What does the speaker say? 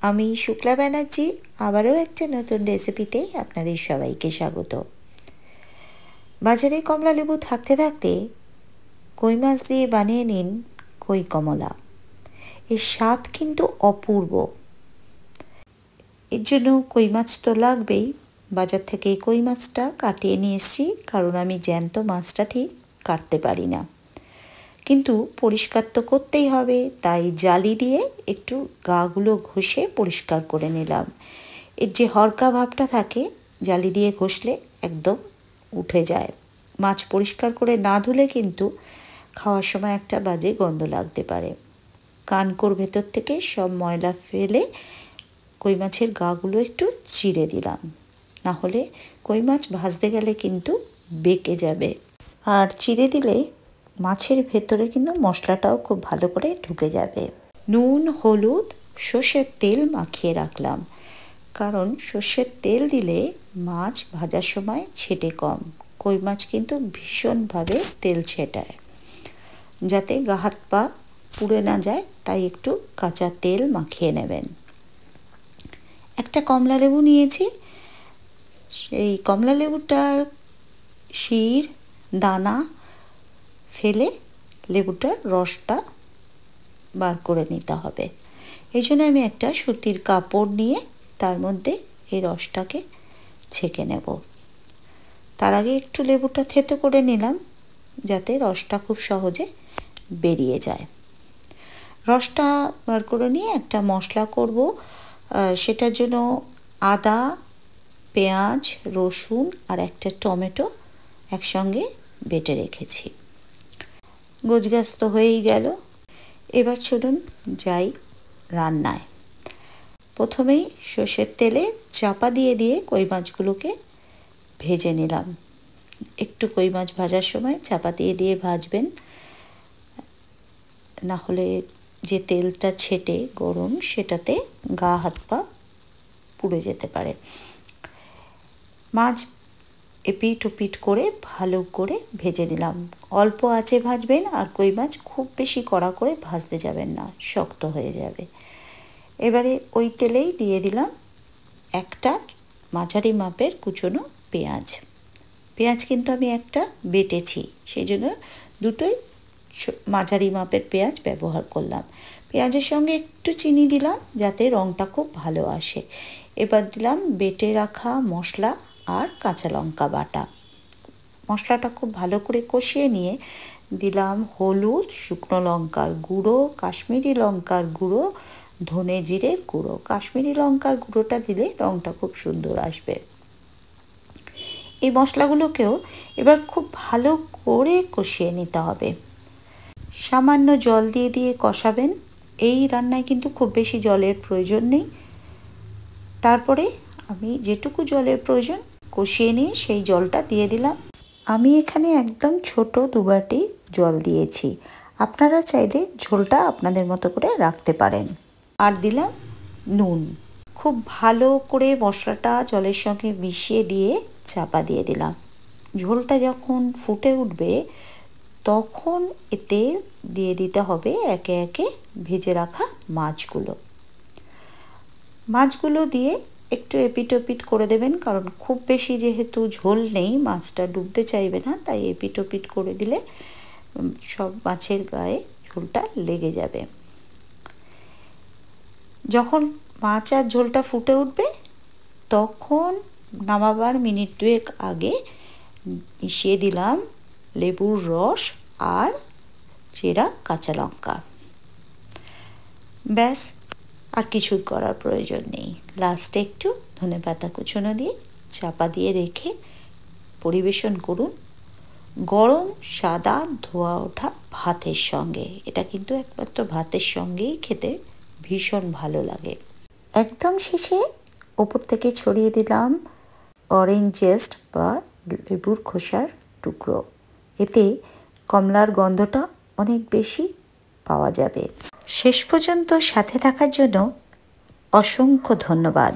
আমি শুক্লা ব্যানার্জি আবারও একটা নতুন রেসিপিতে আপনাদের সবাইকে স্বাগত। বাজারে কমলা লেবু থাকতে থাকতে কই মাছ দিয়ে বানিয়ে নিন কই কমলা। এর স্বাদ কিন্তু অপূর্ব। এর জন্য কই মাছ তো লাগবেই। বাজার থেকে কই মাছটা কাটিয়ে নিয়ে এসেছি, কারণ আমি জ্যান্ত মাছটা ঠিক কাটতে পারি না, কিন্তু পরিষ্কার তো করতেই হবে, তাই জালি দিয়ে একটু গাগুলো ঘষে পরিষ্কার করে নিলাম। এর যে হরকা ভাবটা থাকে জালি দিয়ে ঘষলে একদম উঠে যায়। মাছ পরিষ্কার করে না ধুলে কিন্তু খাওয়ার সময় একটা বাজে গন্ধ লাগতে পারে। কানকোর ভেতর থেকে সব ময়লা ফেলে কই মাছের গাগুলো একটু চিড়ে দিলাম, না হলে কই মাছ ভাজতে গেলে কিন্তু বেঁকে যাবে। আর চিড়ে দিলে মাছের ভেতরে কিন্তু মশলাটাও খুব ভালো করে ঢুকে যাবে। নুন, হলুদ, সর্ষের তেল মাখিয়ে রাখলাম, কারণ সর্ষের তেল দিলে মাছ ভাজার সময় ছেটে কম। কই মাছ কিন্তু ভীষণভাবে তেল ছেটায়। যাতে গা হাত পা পুড়ে না যায় তাই একটু কাঁচা তেল মাখিয়ে নেবেন। একটা কমলা লেবু নিয়েছি। সেই কমলা লেবুটার শির দানা ফেলে লেবুটার রসটা বার করে নিতে হবে। এই জন্য আমি একটা সুতির কাপড় নিয়ে তার মধ্যে এই রসটাকে ছেঁকে নেব। তার আগে একটু লেবুটা থেতো করে নিলাম, যাতে রসটা খুব সহজে বেরিয়ে যায়। রসটা বার করে নিয়ে একটা মশলা করব। সেটার জন্য আদা, পেঁয়াজ, রসুন আর একটা টমেটো একসঙ্গে বেটে রেখেছি। গোছগাছ তো হয়েই গেল। এবার চলুন যাই রান্নায়। প্রথমেই সর্ষের তেলে চাপা দিয়ে দিয়ে কই মাছগুলোকে ভেজে নিলাম। একটু কই মাছ ভাজার সময় চাপা দিয়ে দিয়ে ভাজবেন, না হলে যে তেলটা ছেটে গরম সেটাতে গা হাত পা পুড়ে যেতে পারে। মাছ এপিট ওপিট করে ভালো করে ভেজে নিলাম। অল্প আঁচে ভাজবেন, আর কই মাছ খুব বেশি কড়া করে ভাজতে যাবেন না, শক্ত হয়ে যাবে। এবারে ওই তেলেই দিয়ে দিলাম একটা মাঝারি মাপের কুচনো পেঁয়াজ। পেঁয়াজ কিন্তু আমি একটা বেটেছি, সেই জন্য দুটোই মাঝারি মাপের পেঁয়াজ ব্যবহার করলাম। পেঁয়াজের সঙ্গে একটু চিনি দিলাম যাতে রঙটা খুব ভালো আসে। এবার দিলাম বেটে রাখা মশলা আর কাঁচা লঙ্কা বাটা। মশলাটা খুব ভালো করে কষিয়ে নিয়ে দিলাম হলুদ, শুকনো লঙ্কার গুঁড়ো, কাশ্মীরি লঙ্কার গুঁড়ো, ধনে জিরের গুঁড়ো। কাশ্মীরি লঙ্কার গুঁড়োটা দিলে রঙটা খুব সুন্দর আসবে। এই মশলাগুলোকেও এবার খুব ভালো করে কষিয়ে নিতে হবে। সামান্য জল দিয়ে দিয়ে কষাবেন। এই রান্নায় কিন্তু খুব বেশি জলের প্রয়োজন নেই। তারপরে আমি যেটুকু জলের প্রয়োজন কষিয়ে নিয়ে সেই জলটা দিয়ে দিলাম। আমি এখানে একদম ছোট 2 বাটি জল দিয়েছি। আপনারা চাইলে ঝোলটা আপনাদের মতো করে রাখতে পারেন। আর দিলাম নুন। খুব ভালো করে মশলাটা জলের সঙ্গে মিশিয়ে দিয়ে চাপা দিয়ে দিলাম। ঝোলটা যখন ফুটে উঠবে তখন এতে দিয়ে দিতে হবে একে একে ভেজে রাখা মাছগুলো। মাছগুলো দিয়ে একটু এপিট ওপিট করে দেবেন, কারণ খুব বেশি যেহেতু ঝোল নেই, মাছটা ডুবতে চাইবে না, তাই এপিট ওপিট করে দিলে সব মাছের গায়ে ঝোলটা লেগে যাবে। যখন মাছ আর ঝোলটা ফুটে উঠবে তখন নামাবার মিনিট 2 আগে মিশিয়ে দিলাম লেবুর রস আর চেরা কাঁচা লঙ্কা। ব্যাস, আর কিছু করার প্রয়োজন নেই। লাস্টে একটু ধনেপাতা কুচনো দিয়ে চাপা দিয়ে রেখে পরিবেশন করুন গরম সাদা ধোয়া ওঠা ভাতের সঙ্গে। এটা কিন্তু একমাত্র ভাতের সঙ্গেই খেতে ভীষণ ভালো লাগে। একদম শেষে ওপর থেকে ছড়িয়ে দিলাম অরেঞ্জ জেস্ট বা লেবুর খোসার টুকরো। এতে কমলার গন্ধটা অনেক বেশি পাওয়া যাবে। শেষ পর্যন্ত সাথে থাকার জন্য অসংখ্য ধন্যবাদ।